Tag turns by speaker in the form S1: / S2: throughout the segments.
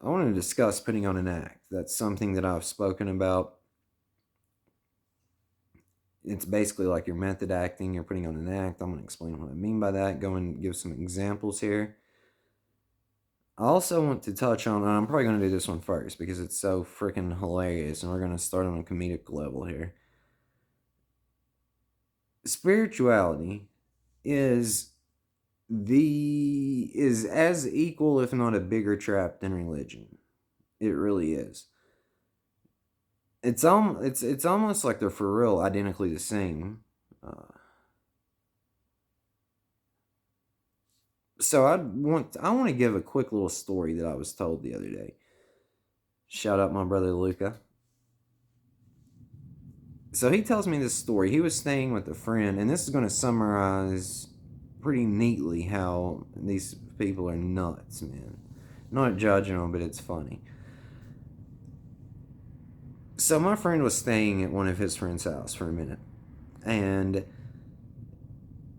S1: I want to discuss putting on an act. That's something that I've spoken about. It's basically like your method acting, you're putting on an act. I'm going to explain what I mean by that, go and give some examples here. I also want to touch on, and I'm probably going to do this one first because it's so freaking hilarious, and we're going to start on a comedic level here. Spirituality is is as equal, if not a bigger trap than religion. It really is. It's almost like they're for real identically the same. Uh, so I want to give a quick little story that I was told the other day. Shout out my brother Luca. So he tells me this story. He was staying with a friend, and this is going to summarize pretty neatly how these people are nuts, man. Not judging them, but it's funny. So my friend was staying at one of his friend's house for a minute, and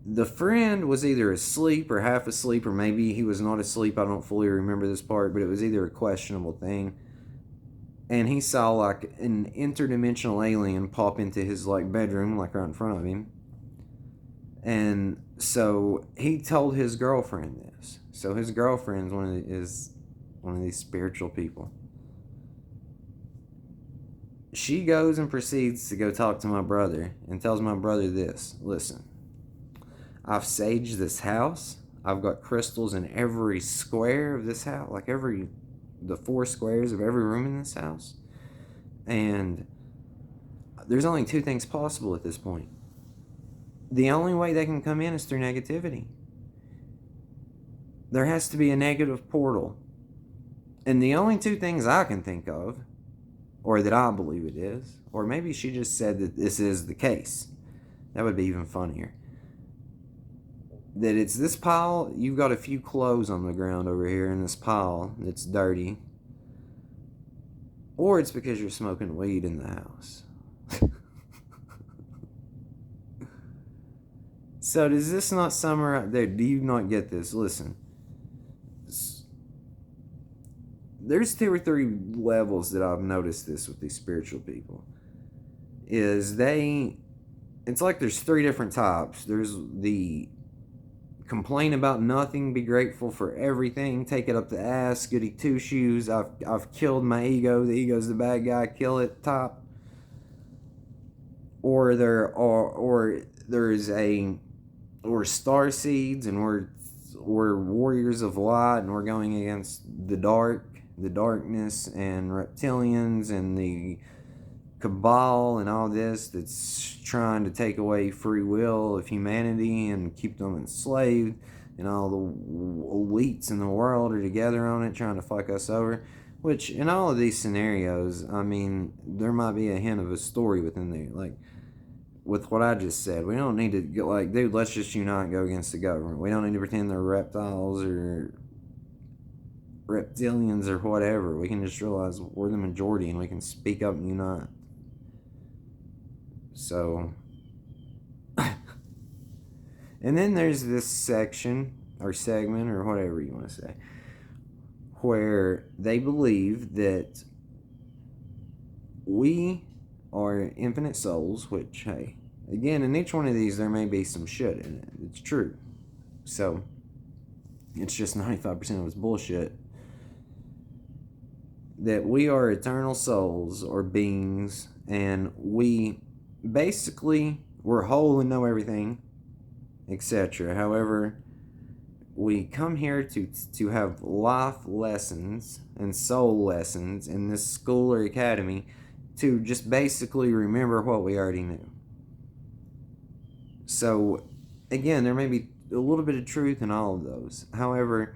S1: the friend was either asleep or half asleep, or maybe he was not asleep. I don't fully remember this part, but it was either a questionable thing. And he saw like an interdimensional alien pop into his like bedroom, like right in front of him. And so he told his girlfriend this. So his girlfriend's is one of these spiritual people. She goes and proceeds to go talk to my brother and tells my brother this. Listen, I've saged this house. I've got crystals in every square of this house, like the 4 squares of every room in this house. And there's only 2 things possible at this point. The only way they can come in is through negativity. There has to be a negative portal. And the only 2 things I can think of, or that I believe it is, or maybe she just said that this is the case. That would be even funnier. That it's this pile, you've got a few clothes on the ground over here in this pile that's dirty. Or it's because you're smoking weed in the house. So does this not summarize? There, do you not get this? Listen, there's 2 or 3 levels that I've noticed this with these spiritual people. It's like there's 3 different types. There's the complain about nothing, be grateful for everything, take it up the ass, goody 2 shoes. I've killed my ego. The ego's the bad guy. Kill it. Top. Or we're star seeds, and we're warriors of light, and we're going against the darkness, and reptilians, and the cabal, and all this that's trying to take away free will of humanity and keep them enslaved, and all the elites in the world are together on it trying to fuck us over. Which, in all of these scenarios, I mean, there might be a hint of a story within there. Like, with what I just said, we don't need to get like, dude, let's just unite and go against the government. We don't need to pretend they're reptiles or reptilians or whatever. We can just realize we're the majority and we can speak up and unite. So, and then there's this section or segment or whatever you want to say, where they believe that we are infinite souls, which, hey, again, in each one of these, there may be some shit in it. It's true. So, it's just 95% of it's bullshit. That we are eternal souls or beings, and we're whole and know everything, etc. However, we come here to have life lessons and soul lessons in this school or academy to just basically remember what we already knew. So, again, there may be a little bit of truth in all of those. However,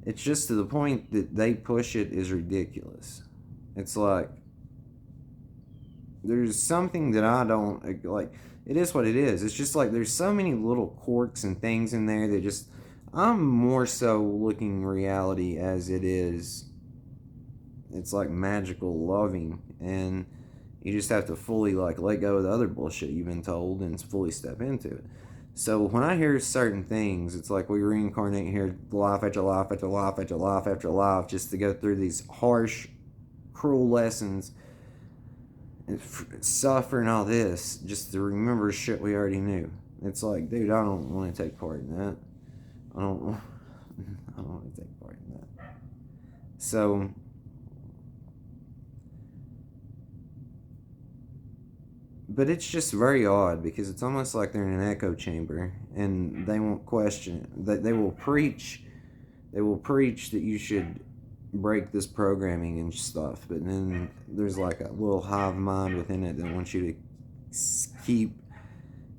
S1: it's just to the point that they push it is ridiculous. It's like, there's something that I don't like. It is what it is. It's just like there's so many little quirks and things in there that just, I'm more so looking reality as it is. It's like magical loving, and you just have to fully like let go of the other bullshit you've been told and fully step into it. So when I hear certain things, it's like we reincarnate here life after life after life after life after life just to go through these harsh, cruel lessons and suffer and all this just to remember shit we already knew. It's like, dude, I don't want to take part in that. I don't. I don't want to take part in that. So, but it's just very odd because it's almost like they're in an echo chamber and they won't question it. That they will preach. They will preach that you should break this programming and stuff, but then there's like a little hive mind within it that wants you to keep,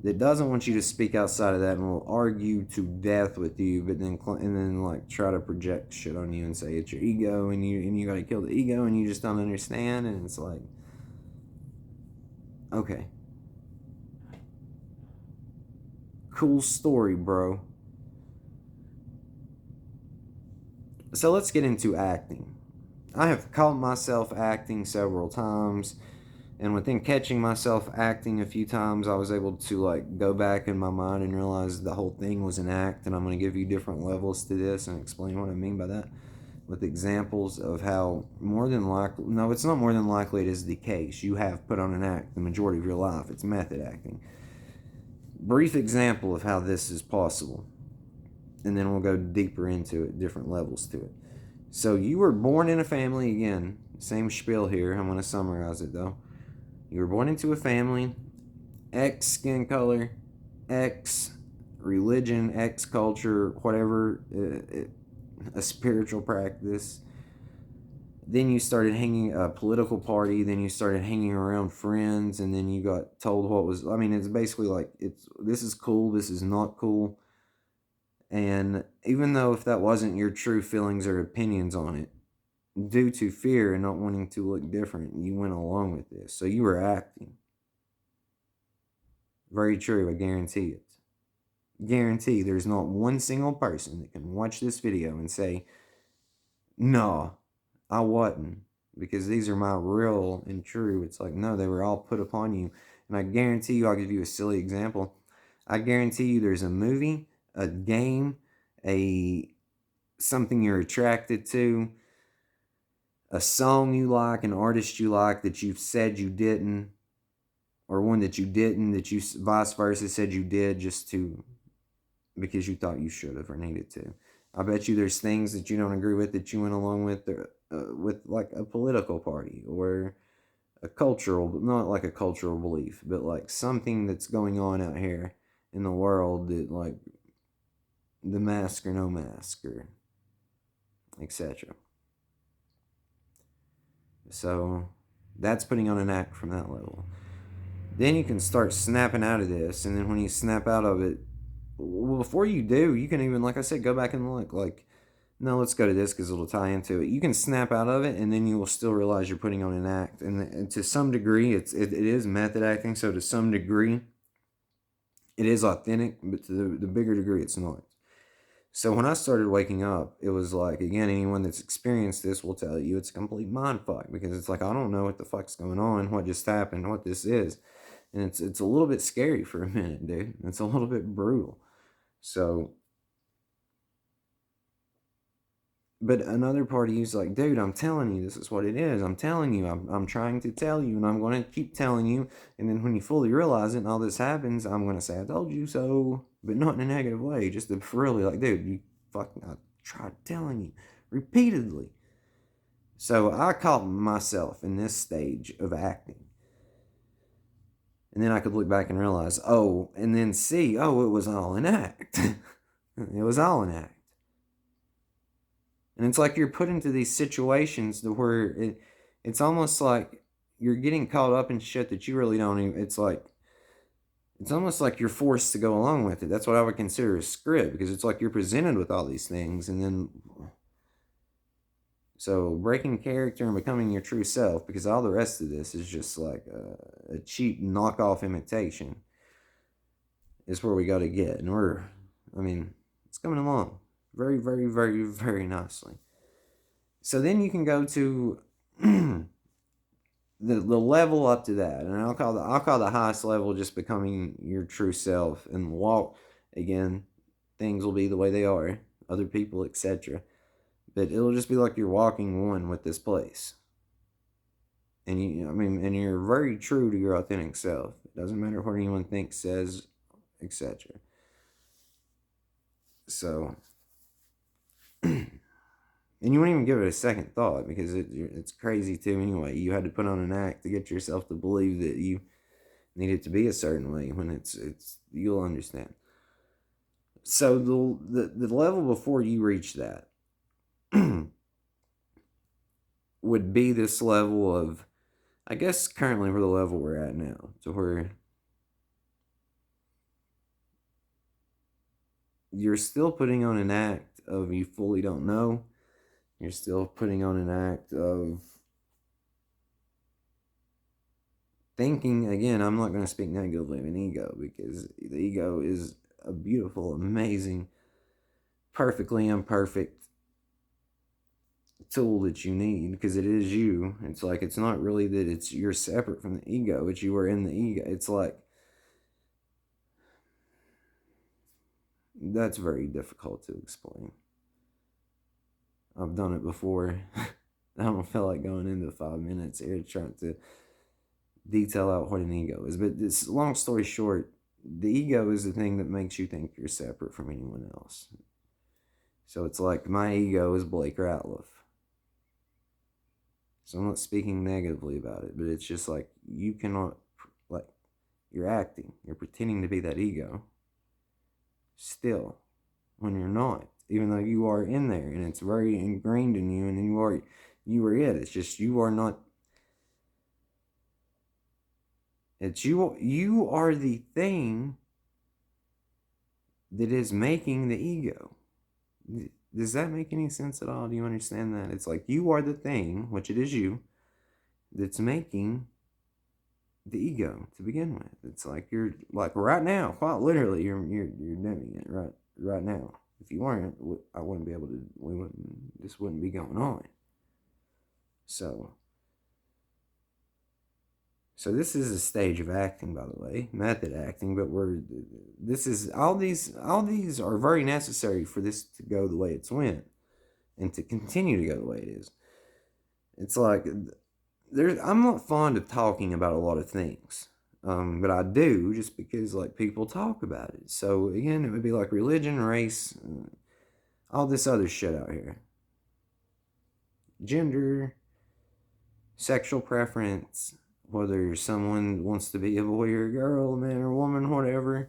S1: that doesn't want you to speak outside of that and will argue to death with you, but then like try to project shit on you and say it's your ego and you gotta kill the ego and you just don't understand, and it's like, okay, cool story, bro. So let's get into acting. I have caught myself acting several times, and within catching myself acting a few times, I was able to like go back in my mind and realize the whole thing was an act. And I'm going to give you different levels to this and explain what I mean by that with examples of how more than likely, no, it's not more than likely, it is the case. You have put on an act the majority of your life. It's method acting. Brief example of how this is possible, and then we'll go deeper into it, different levels to it. So you were born in a family, again, same spiel here. I'm going to summarize it though. You were born into a family, X skin color, X religion, X culture, whatever, a spiritual practice. Then you started hanging a political party. Then you started hanging around friends, and then you got told what was. I mean, it's basically like this is cool, this is not cool. And even though if that wasn't your true feelings or opinions on it, due to fear and not wanting to look different, you went along with this. So you were acting. Very true, I guarantee it. Guarantee there's not one single person that can watch this video and say, no, I wasn't. Because these are my real and true. It's like, no, they were all put upon you. And I guarantee you, I'll give you a silly example. I guarantee you there's a movie, a game, something you're attracted to, a song you like, an artist you like that you've said you didn't, or one that you didn't, that you vice versa said you did just to, because you thought you should have or needed to. I bet you there's things that you don't agree with that you went along with like a political party or a cultural, not like a cultural belief, but like something that's going on out here in the world that like the mask or no mask or etc. So that's putting on an act from that level. Then you can start snapping out of this, and then when you snap out of it, well, before you do, you can even, like I said, go back and look. Like, no, let's go to this because it'll tie into it. You can snap out of it, and then you will still realize you're putting on an act. And to some degree, it is method acting. So to some degree, it is authentic, but to the bigger degree, it's not. So when I started waking up, it was like, again, anyone that's experienced this will tell you it's a complete mind fuck, because it's like, I don't know what the fuck's going on, what just happened, what this is. And it's a little bit scary for a minute, dude. It's a little bit brutal. So, but another part of you's like, dude, I'm telling you, this is what it is. I'm telling you, I'm trying to tell you, and I'm going to keep telling you. And then when you fully realize it and all this happens, I'm going to say, I told you so, but not in a negative way. Just to really like, dude, you fucking, I tried telling you repeatedly. So I caught myself in this stage of acting. And then I could look back and realize, oh, and then see, oh, it was all an act. It was all an act. And it's like you're put into these situations to where it's almost like you're getting caught up in shit that you really don't even, it's almost like you're forced to go along with it. That's what I would consider a script, because it's like you're presented with all these things, and then, so breaking character and becoming your true self, because all the rest of this is just like a cheap knockoff imitation, is where we got to get. And it's coming along very, very, very, very nicely. So then you can go to the level up to that, and I'll call the highest level just becoming your true self and walk. Again, things will be the way they are, other people, etc. But it'll just be like you're walking one with this place. And and you're very true to your authentic self. It doesn't matter what anyone thinks, says, etc. So, and you wouldn't even give it a second thought because it's crazy too. Anyway, you had to put on an act to get yourself to believe that you need it to be a certain way when it's you'll understand. So the level before you reach that would be this level of, I guess currently we're the level we're at now, to where you're still putting on an act of you fully don't know. You're still putting on an act of thinking. Again, I'm not going to speak negatively of an ego because the ego is a beautiful, amazing, perfectly imperfect tool that you need because it is you. It's like, it's not really that you're separate from the ego, it's you are in the ego. It's like, that's very difficult to explain. I've done it before. I don't feel like going into 5 minutes here trying to detail out what an ego is. But this, long story short, the ego is the thing that makes you think you're separate from anyone else. So it's like, my ego is Blake Ratliff. So I'm not speaking negatively about it, but it's just like, you cannot, like, you're acting, you're pretending to be that ego still when you're not, even though you are in there and it's very ingrained in you, and you are it. It's just, you are not. It's you are the thing that is making the ego. Does that make any sense at all? Do you understand that? It's like, you are the thing, which it is you, that's making the ego to begin with. It's like, you're like, right now, quite literally, you're doing it right now. If you weren't, I wouldn't be able to. This wouldn't be going on. So this is a stage of acting, by the way, method acting. But all these are very necessary for this to go the way it's went, and to continue to go the way it is. It's like, I'm not fond of talking about a lot of things. But I do, just because like people talk about it. So again, it would be like religion, race, all this other shit out here. Gender, sexual preference, whether someone wants to be a boy or a girl, a man or a woman, whatever.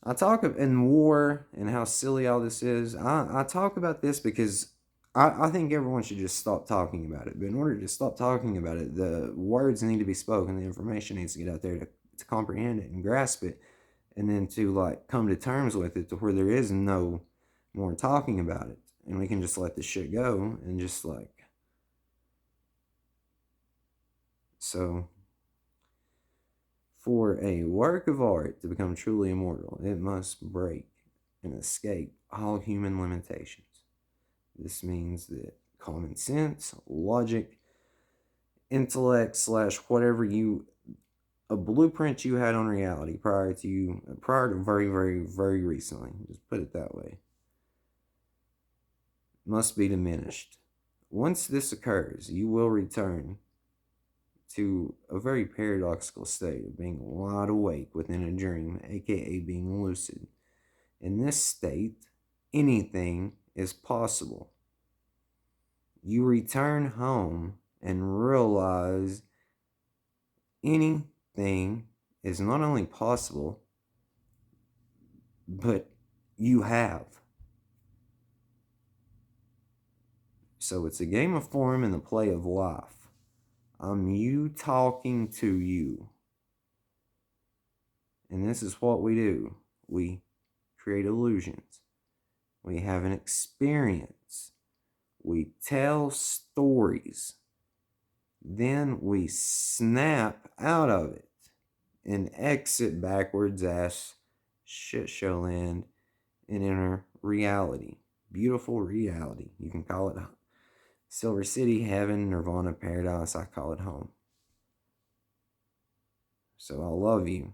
S1: I talk in war and how silly all this is. I talk about this because I think everyone should just stop talking about it. But in order to stop talking about it, the words need to be spoken, the information needs to get out there to comprehend it and grasp it, and then to like come to terms with it, to where there is no more talking about it, and we can just let this shit go and just like. So, for a work of art to become truly immortal, it must break and escape all human limitations. This means that common sense, logic, intellect / whatever a blueprint you had on reality prior to very, very, very recently, just put it that way, must be diminished. Once this occurs, you will return to a very paradoxical state of being wide awake within a dream, aka being lucid. In this state, anything is possible. You return home and realize anything is not only possible, but you have. So it's a game of form and the play of life. I'm you talking to you. And this is what we do. We create illusions. We have an experience. We tell stories. Then we snap out of it and exit backwards ass shit show land and enter reality. Beautiful reality. You can call it Silver City, heaven, nirvana, paradise. I call it home. So I love you.